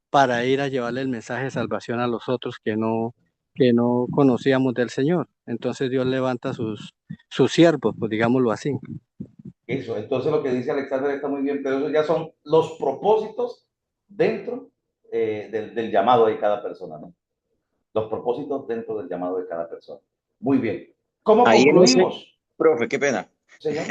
Speaker 5: Para ir a llevarle el mensaje de salvación a los otros que no conocíamos del Señor. Entonces Dios levanta sus siervos, pues digámoslo así.
Speaker 1: Eso, entonces lo que dice Alexander está muy bien, pero eso ya son los propósitos dentro del llamado de cada persona, ¿no? Los propósitos dentro del llamado de cada persona. Muy bien. ¿Cómo
Speaker 2: Ahí en ese,
Speaker 1: concluimos,
Speaker 2: profe, qué pena.
Speaker 1: señor?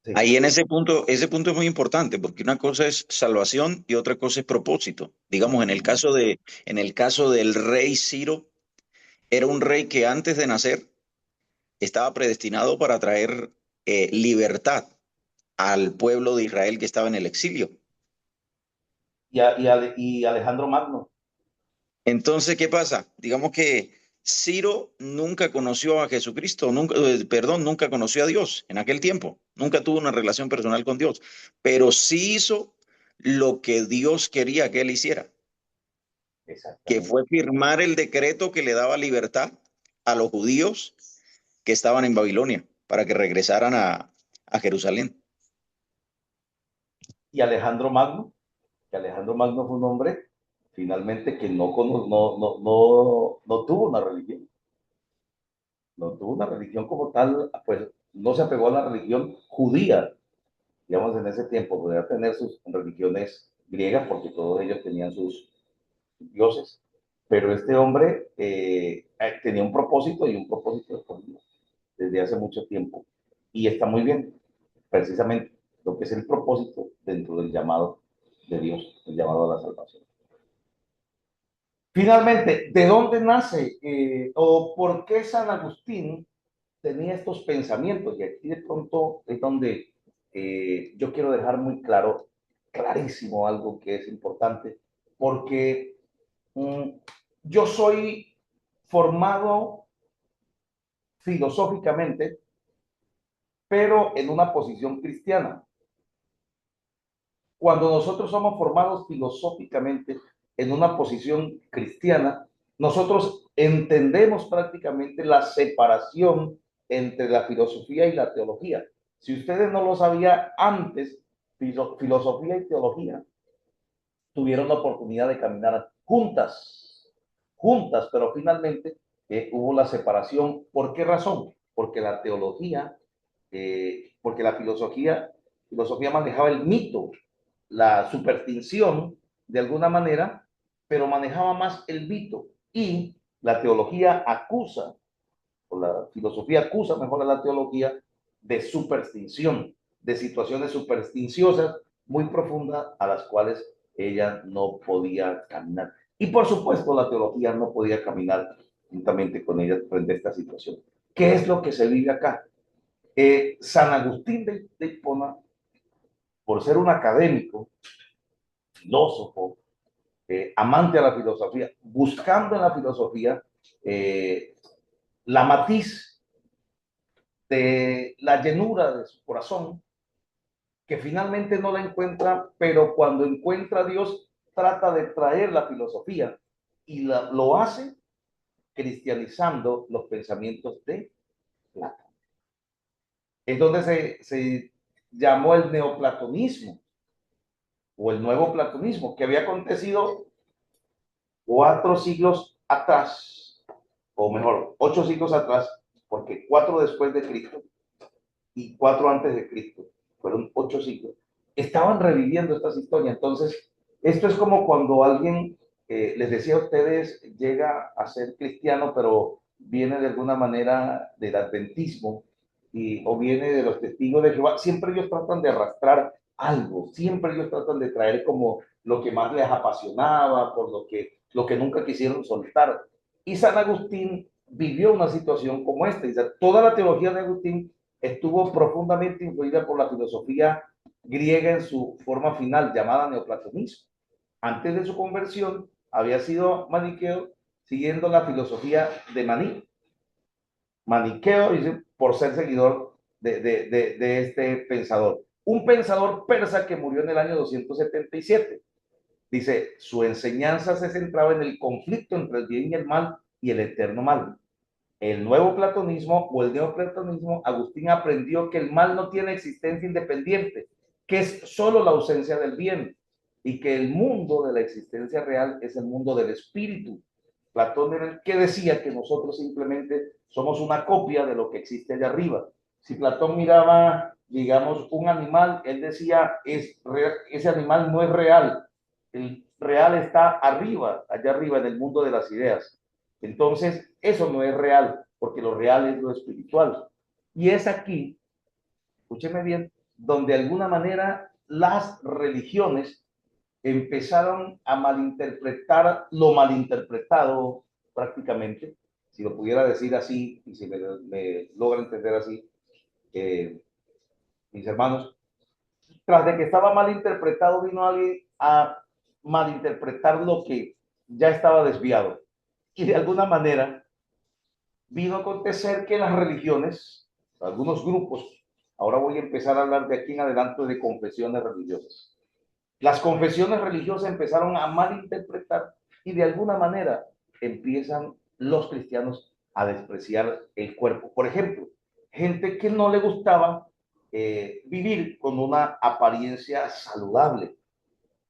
Speaker 1: Sí,
Speaker 2: Ahí en ese punto es muy importante porque una cosa es salvación y otra cosa es propósito. Digamos, en el caso del rey Ciro, era un rey que antes de nacer estaba predestinado para traer libertad al pueblo de Israel que estaba en el exilio.
Speaker 1: y Alejandro Magno.
Speaker 2: Entonces, ¿qué pasa? Digamos que Ciro nunca conoció a Jesucristo, nunca conoció a Dios en aquel tiempo, nunca tuvo una relación personal con Dios, pero sí hizo lo que Dios quería que él hiciera, que
Speaker 1: Exactamente.
Speaker 2: fue firmar el decreto que le daba libertad a los judíos que estaban en Babilonia para que regresaran a Jerusalén.
Speaker 1: Y Alejandro Magno, que Alejandro Magno fue un hombre finalmente que no tuvo una religión. No tuvo una religión como tal, pues no se apegó a la religión judía, digamos, en ese tiempo. Podía tener sus religiones griegas porque todos ellos tenían sus dioses, pero este hombre tenía un propósito y un propósito escondido desde hace mucho tiempo. Y está muy bien, precisamente, lo que es el propósito dentro del llamado de Dios, el llamado a la salvación. Finalmente, ¿de dónde nace o por qué San Agustín tenía estos pensamientos? Y aquí de pronto es donde yo quiero dejar muy claro, clarísimo algo que es importante, porque yo soy formado filosóficamente, pero en una posición cristiana. Cuando nosotros somos formados filosóficamente en una posición cristiana, nosotros entendemos prácticamente la separación entre la filosofía y la teología. Si ustedes no lo sabían antes, filosofía y teología tuvieron la oportunidad de caminar juntas, pero finalmente hubo la separación. ¿Por qué razón? Porque la teología, porque la filosofía manejaba el mito, la superstición de alguna manera, pero manejaba más el mito. Y la teología acusa, o la filosofía acusa mejor a la teología de superstición, de situaciones supersticiosas muy profundas a las cuales ella no podía caminar. Y por supuesto la teología no podía caminar juntamente con ella frente a esta situación. ¿Qué es lo que se vive acá? San Agustín de Hipona, por ser un académico, filósofo, amante a la filosofía, buscando en la filosofía la matiz de la llenura de su corazón, que finalmente no la encuentra, pero cuando encuentra a Dios, trata de traer la filosofía y lo hace cristianizando los pensamientos de Platón. Entonces se llamó el neoplatonismo o el nuevo platonismo, que había acontecido 4 siglos atrás, o mejor, 8 siglos atrás, porque 4 después de Cristo y 4 antes de Cristo, fueron 8 siglos, estaban reviviendo estas historias. Entonces, esto es como cuando alguien, les decía a ustedes, llega a ser cristiano, pero viene de alguna manera del adventismo, o viene de los testigos de Jehová. Siempre ellos tratan de arrastrar algo, siempre ellos tratan de traer como lo que más les apasionaba, por lo que nunca quisieron soltar. Y San Agustín vivió una situación como esta. Y toda la teología de Agustín estuvo profundamente influida por la filosofía griega en su forma final, llamada neoplatonismo. Antes de su conversión, había sido maniqueo, siguiendo la filosofía de Maní. Maniqueo, dice, por ser seguidor de este pensador. Un pensador persa que murió en el año 277. Dice, su enseñanza se centraba en el conflicto entre el bien y el mal y el eterno mal. El nuevo platonismo o el neoplatonismo, Agustín aprendió que el mal no tiene existencia independiente, que es solo la ausencia del bien, y que el mundo de la existencia real es el mundo del espíritu. Platón era el que decía que nosotros simplemente somos una copia de lo que existe allá arriba. Si Platón miraba, digamos, un animal, él decía, ese animal no es real, el real está arriba, allá arriba en el mundo de las ideas. Entonces, eso no es real, porque lo real es lo espiritual. Y es aquí, escúcheme bien, donde de alguna manera las religiones empezaron a malinterpretar lo malinterpretado prácticamente, si lo pudiera decir así, y si me logra entender así, mis hermanos, tras de que estaba malinterpretado, vino alguien a malinterpretar lo que ya estaba desviado. Y de alguna manera vino a acontecer que las religiones, algunos grupos, ahora voy a empezar a hablar de aquí en adelante de confesiones religiosas. Las confesiones religiosas empezaron a malinterpretar y de alguna manera empiezan los cristianos a despreciar el cuerpo. Por ejemplo, gente que no le gustaba vivir con una apariencia saludable.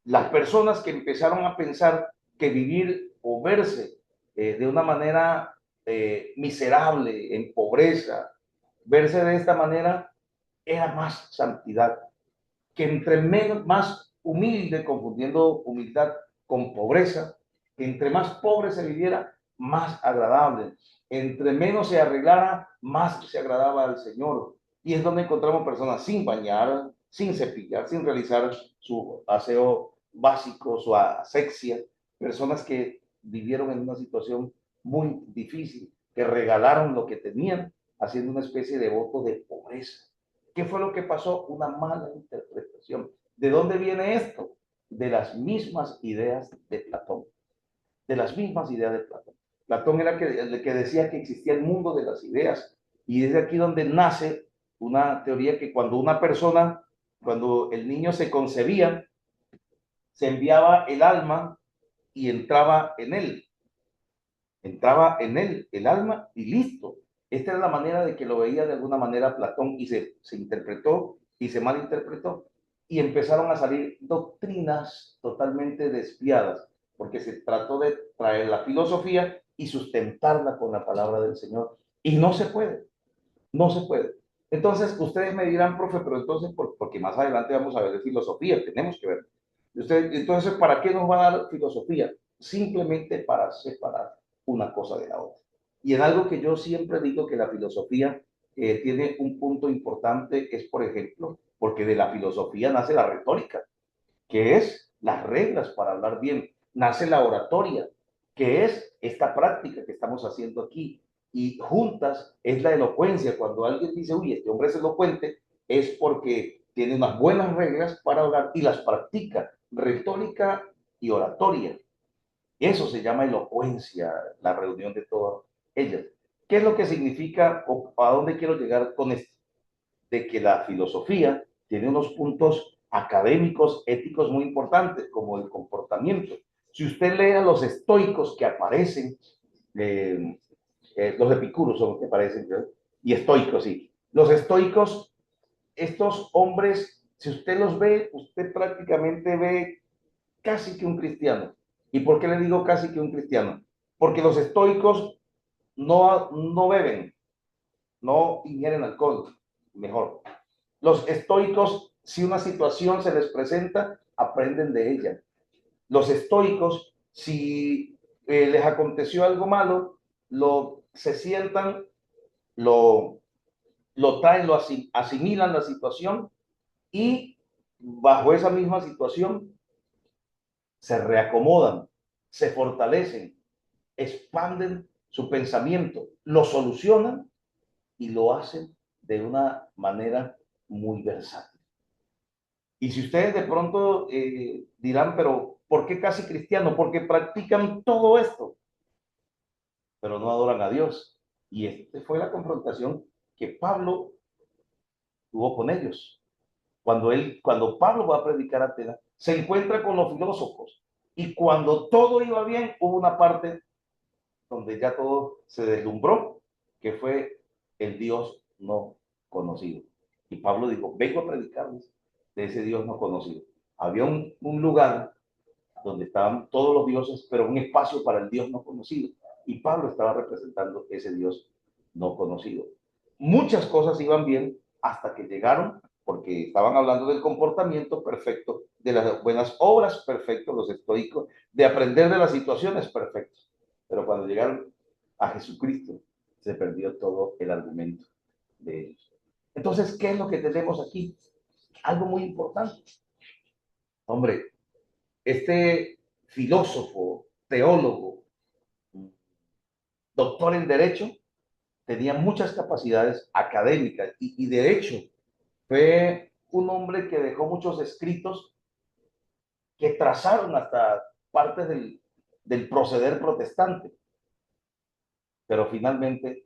Speaker 1: Las personas que empezaron a pensar que vivir o verse de una manera miserable, en pobreza, verse de esta manera era más santidad, que entre menos, más humilde, confundiendo humildad con pobreza, que entre más pobre se viviera, más agradable, entre menos se arreglara, más se agradaba al Señor. Y es donde encontramos personas sin bañar, sin cepillar, sin realizar su aseo básico, su asepsia, personas que vivieron en una situación muy difícil, que regalaron lo que tenían, haciendo una especie de voto de pobreza. ¿Qué fue lo que pasó? Una mala interpretación. ¿De dónde viene esto? De las mismas ideas de Platón. De las mismas ideas de Platón. Platón era el que decía que existía el mundo de las ideas. Y es de aquí donde nace una teoría que cuando una persona, cuando el niño se concebía, se enviaba el alma y entraba en él. Entraba en él el alma y listo. Esta era la manera de que lo veía de alguna manera Platón y se interpretó y se malinterpretó y empezaron a salir doctrinas totalmente desviadas porque se trató de traer la filosofía y sustentarla con la palabra del Señor y no se puede, no se puede. Entonces ustedes me dirán, profe, pero entonces, porque más adelante vamos a ver de filosofía, tenemos que ver. Entonces, ¿para qué nos va a dar filosofía? Simplemente para separar una cosa de la otra. Y en algo que yo siempre digo que la filosofía tiene un punto importante, es por ejemplo, porque de la filosofía nace la retórica, que es las reglas para hablar bien, nace la oratoria, que es esta práctica que estamos haciendo aquí, y juntas es la elocuencia. Cuando alguien dice, uy, este hombre es elocuente, es porque tiene unas buenas reglas para hablar y las practica, retórica y oratoria. Eso se llama elocuencia, la reunión de todas ellas. ¿Qué es lo que significa o a dónde quiero llegar con esto? De que la filosofía tiene unos puntos académicos, éticos muy importantes, como el comportamiento. Si usted lee a los estoicos que aparecen, los epicuros son los que aparecen, ¿verdad? Y estoicos, sí. Los estoicos, estos hombres, si usted los ve, usted prácticamente ve casi que un cristiano. ¿Y por qué le digo casi que un cristiano? Porque los estoicos no beben, no ingieren alcohol, mejor. Los estoicos, si una situación se les presenta, aprenden de ella. Los estoicos, si les aconteció algo malo, se sientan, lo traen, asimilan la situación y bajo esa misma situación se reacomodan, se fortalecen, expanden su pensamiento, lo solucionan y lo hacen de una manera muy versátil. Y si ustedes de pronto dirán, pero ¿por qué casi cristiano? Porque practican todo esto, pero no adoran a Dios. Y esta fue la confrontación que Pablo tuvo con ellos. Cuando Pablo va a predicar a Atenas, se encuentra con los filósofos. Y cuando todo iba bien, hubo una parte donde ya todo se deslumbró, que fue el Dios no conocido. Y Pablo dijo, vengo a predicarles de ese Dios no conocido. Había un lugar donde estaban todos los dioses, pero un espacio para el Dios no conocido. Y Pablo estaba representando ese Dios no conocido. Muchas cosas iban bien hasta que llegaron, porque estaban hablando del comportamiento perfecto, de las buenas obras perfectas, los estoicos, de aprender de las situaciones perfectas. Pero cuando llegaron a Jesucristo, se perdió todo el argumento de ellos. Entonces, ¿qué es lo que tenemos aquí? Algo muy importante. Hombre, este filósofo, teólogo, doctor en Derecho, tenía muchas capacidades académicas y de hecho fue un hombre que dejó muchos escritos que trazaron hasta partes del proceder protestante. Pero finalmente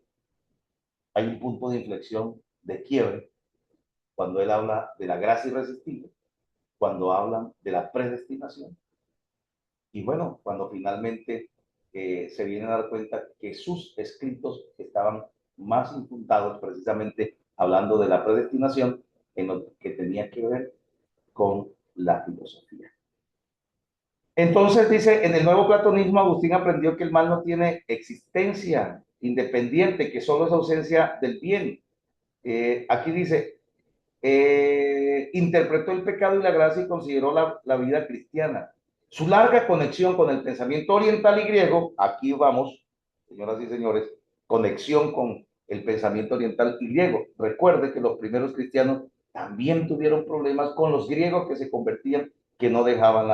Speaker 1: hay un punto de inflexión, de quiebre, cuando él habla de la gracia irresistible, cuando hablan de la predestinación. Y bueno, cuando finalmente se vienen a dar cuenta que sus escritos estaban más infundados precisamente hablando de la predestinación en lo que tenía que ver con la filosofía. Entonces dice, en el nuevo platonismo Agustín aprendió que el mal no tiene existencia independiente, que solo es ausencia del bien. Aquí dice, interpretó el pecado y la gracia y consideró la vida cristiana. Su larga conexión con el pensamiento oriental y griego, aquí vamos, señoras y señores, conexión con el pensamiento oriental y griego. Recuerde que los primeros cristianos también tuvieron problemas con los griegos que se convertían, que no dejaban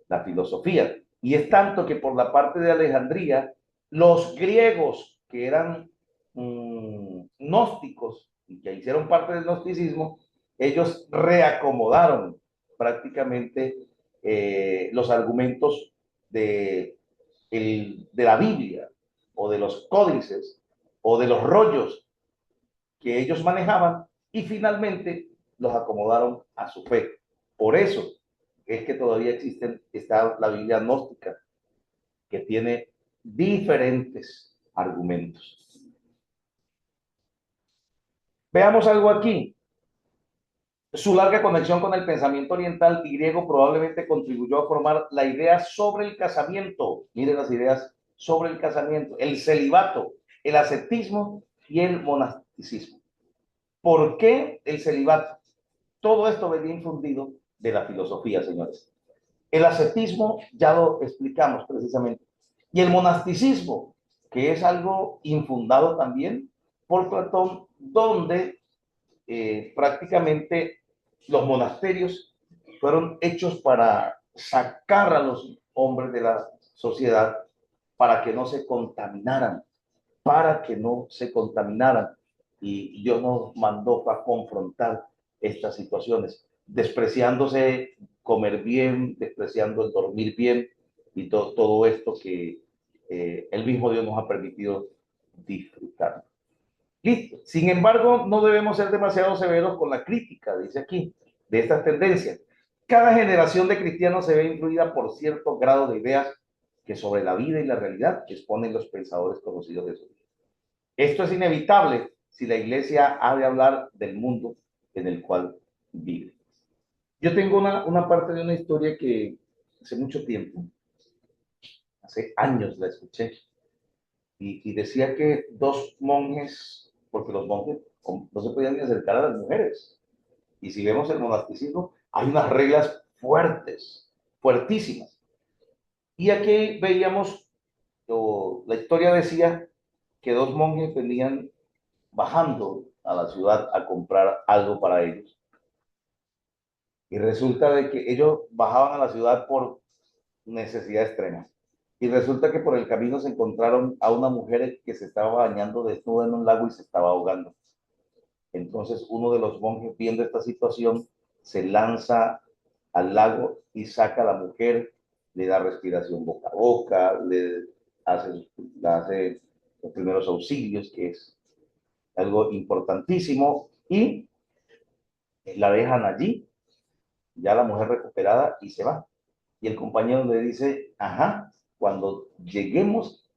Speaker 1: la filosofía. Y es tanto que por la parte de Alejandría, los griegos que eran gnósticos y que hicieron parte del gnosticismo, ellos reacomodaron prácticamente los argumentos de la Biblia o de los códices o de los rollos que ellos manejaban y finalmente los acomodaron a su fe. Por eso es que todavía está la Biblia gnóstica, que tiene diferentes argumentos. Veamos algo aquí. Su larga conexión con el pensamiento oriental y griego probablemente contribuyó a formar la idea sobre el casamiento. Miren las ideas sobre el casamiento, el celibato, el ascetismo y el monasticismo. ¿Por qué el celibato? Todo esto venía infundido de la filosofía, señores. El ascetismo ya lo explicamos precisamente. Y el monasticismo, que es algo infundado también por Platón, donde prácticamente los monasterios fueron hechos para sacar a los hombres de la sociedad para que no se contaminaran, Y Dios nos mandó para confrontar estas situaciones, despreciándose comer bien, despreciando el dormir bien y todo esto que el mismo Dios nos ha permitido disfrutar. Listo. Sin embargo, no debemos ser demasiado severos con la crítica, dice aquí, de estas tendencias. Cada generación de cristianos se ve influida por cierto grado de ideas que sobre la vida y la realidad exponen los pensadores conocidos de su vida. Esto es inevitable si la iglesia ha de hablar del mundo en el cual vive. Yo tengo una parte de una historia que hace mucho tiempo, hace años la escuché, y decía que dos monjes, porque los monjes no se podían ni acercar a las mujeres, y si vemos el monasticismo, hay unas reglas fuertes, fuertísimas. Y aquí veíamos, la historia decía que dos monjes venían bajando a la ciudad a comprar algo para ellos. Y resulta de que ellos bajaban a la ciudad por necesidad extrema. Y resulta que por el camino se encontraron a una mujer que se estaba bañando desnuda en un lago y se estaba ahogando. Entonces uno de los monjes, viendo esta situación, se lanza al lago y saca a la mujer, le da respiración boca a boca, le hace los primeros auxilios, que es algo importantísimo, y la dejan allí, ya la mujer recuperada, y se va. Y el compañero le dice, ajá, cuando lleguemos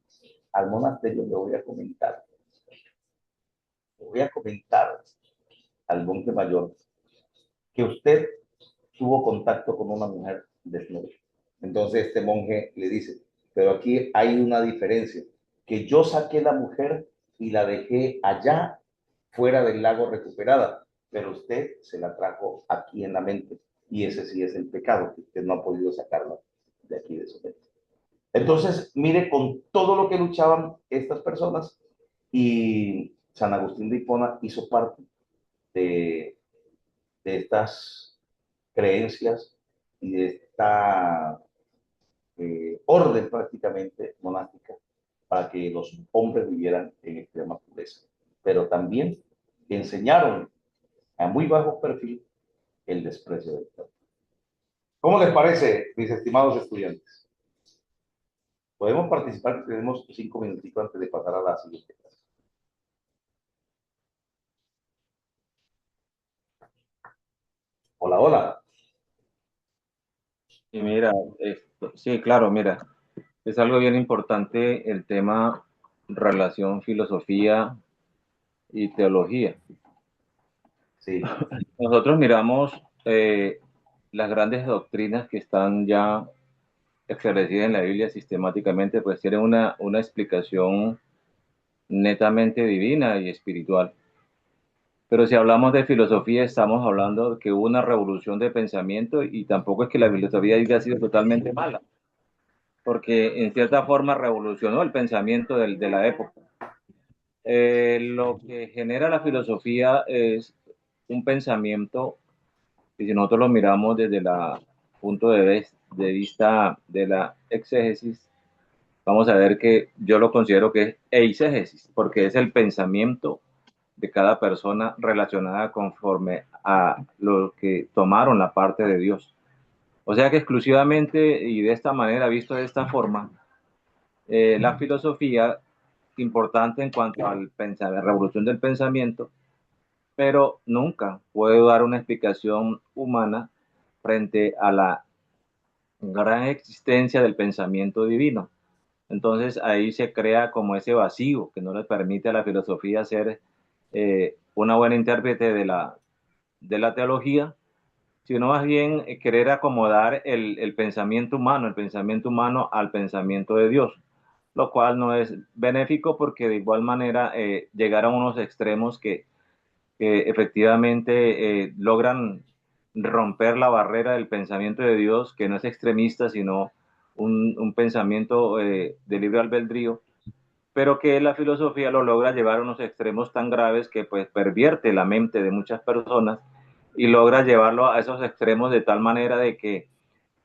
Speaker 1: al monasterio le voy a comentar al monje mayor que usted tuvo contacto con una mujer desnuda. Entonces este monje le dice, pero aquí hay una diferencia, que yo saqué la mujer y la dejé allá fuera del lago recuperada, pero usted se la trajo aquí en la mente, y ese sí es el pecado, que usted no ha podido sacarla de aquí de su mente. Entonces, mire con todo lo que luchaban estas personas, y San Agustín de Hipona hizo parte de estas creencias y de esta orden prácticamente monástica para que los hombres vivieran en extrema pureza. Pero también enseñaron a muy bajo perfil el desprecio del cuerpo. ¿Cómo les parece, mis estimados estudiantes? Podemos participar, tenemos 5 minutitos antes de pasar a la siguiente clase. Hola, hola.
Speaker 10: Y mira, sí, claro, mira, es algo bien importante el tema relación filosofía y teología.
Speaker 1: Sí.
Speaker 10: Nosotros miramos las grandes doctrinas que están ya esclarecidas en la Biblia sistemáticamente, pues tienen una explicación netamente divina y espiritual. Pero si hablamos de filosofía, estamos hablando de que hubo una revolución de pensamiento, y tampoco es que la filosofía haya sido totalmente mala, porque en cierta forma revolucionó el pensamiento de la época. Lo que genera la filosofía es un pensamiento, y si nosotros lo miramos desde el punto de vista de la exégesis, vamos a ver que yo lo considero que es eisegesis, porque es el pensamiento de cada persona relacionada conforme a lo que tomaron la parte de Dios. O sea que exclusivamente y de esta manera, visto de esta forma, la filosofía, importante en cuanto al pensar, la revolución del pensamiento, pero nunca puede dar una explicación humana frente a la gran existencia del pensamiento divino. Entonces ahí se crea como ese vacío que no le permite a la filosofía ser una buena intérprete de la teología, sino más bien querer acomodar el pensamiento humano al pensamiento de Dios, lo cual no es benéfico, porque de igual manera llegar a unos extremos que efectivamente logran romper la barrera del pensamiento de Dios, que no es extremista, sino un pensamiento de libre albedrío, pero que la filosofía lo logra llevar a unos extremos tan graves que pues pervierte la mente de muchas personas y logra llevarlo a esos extremos de tal manera de que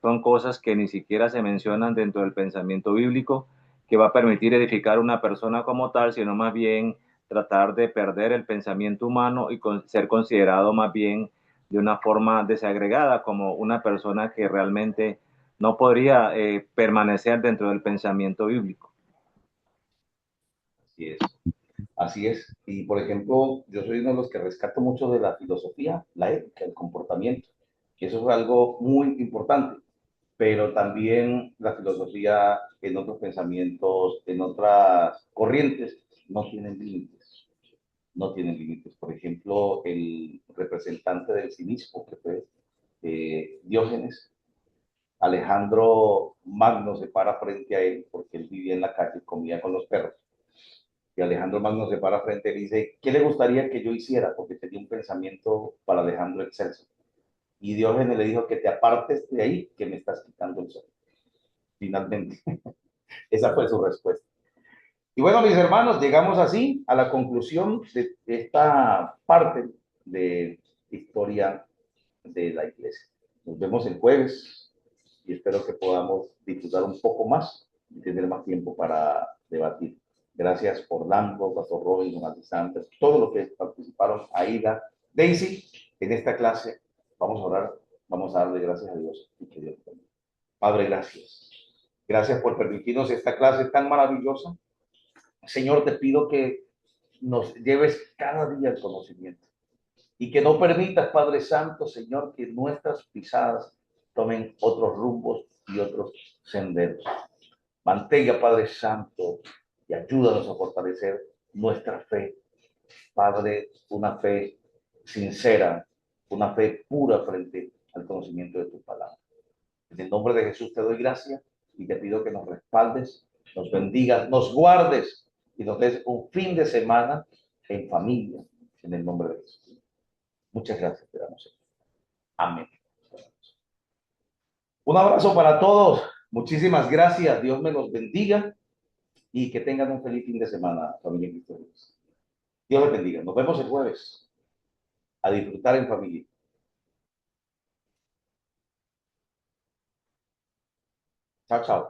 Speaker 10: son cosas que ni siquiera se mencionan dentro del pensamiento bíblico, que va a permitir edificar una persona como tal, sino más bien tratar de perder el pensamiento humano y ser considerado más bien de una forma desagregada como una persona que realmente no podría permanecer dentro del pensamiento bíblico.
Speaker 1: Así es. Así es. Y por ejemplo, yo soy uno de los que rescato mucho de la filosofía, la ética, el comportamiento. Y eso es algo muy importante. Pero también la filosofía en otros pensamientos, en otras corrientes, no tienen límites. No tienen límites. Por ejemplo, el representante del cinismo, que fue Diógenes, Alejandro Magno se para frente a él, porque él vivía en la calle y comía con los perros. Y Alejandro Magno se para frente a él y dice, ¿qué le gustaría que yo hiciera? Porque tenía un pensamiento para Alejandro excelso. Y Diógenes le dijo que te apartes de ahí, que me estás quitando el sol. Finalmente, esa fue su respuesta. Y bueno, mis hermanos, llegamos así a la conclusión de esta parte de historia de la iglesia. Nos vemos el jueves y espero que podamos disfrutar un poco más y tener más tiempo para debatir. Gracias Orlando, Pastor Robin, Don Alexander, todos los que participaron, Aida, Daisy, en esta clase. Vamos a orar, vamos a darle gracias a Dios y que Dios te bendiga. Padre, gracias. Gracias por permitirnos esta clase tan maravillosa. Señor, te pido que nos lleves cada día el conocimiento y que no permitas, Padre Santo, Señor, que nuestras pisadas tomen otros rumbos y otros senderos. Mantenga, Padre Santo, y ayúdanos a fortalecer nuestra fe. Padre, una fe sincera, una fe pura frente al conocimiento de tu palabra. En el nombre de Jesús te doy gracias y te pido que nos respaldes, nos bendigas, nos guardes y nos des un fin de semana en familia, en el nombre de Jesús. Muchas gracias, te damos. Amén. Un abrazo para todos. Muchísimas gracias. Dios me los bendiga y que tengan un feliz fin de semana, familia Cristo. Dios les bendiga. Nos vemos el jueves. A disfrutar en familia. Chao, chao.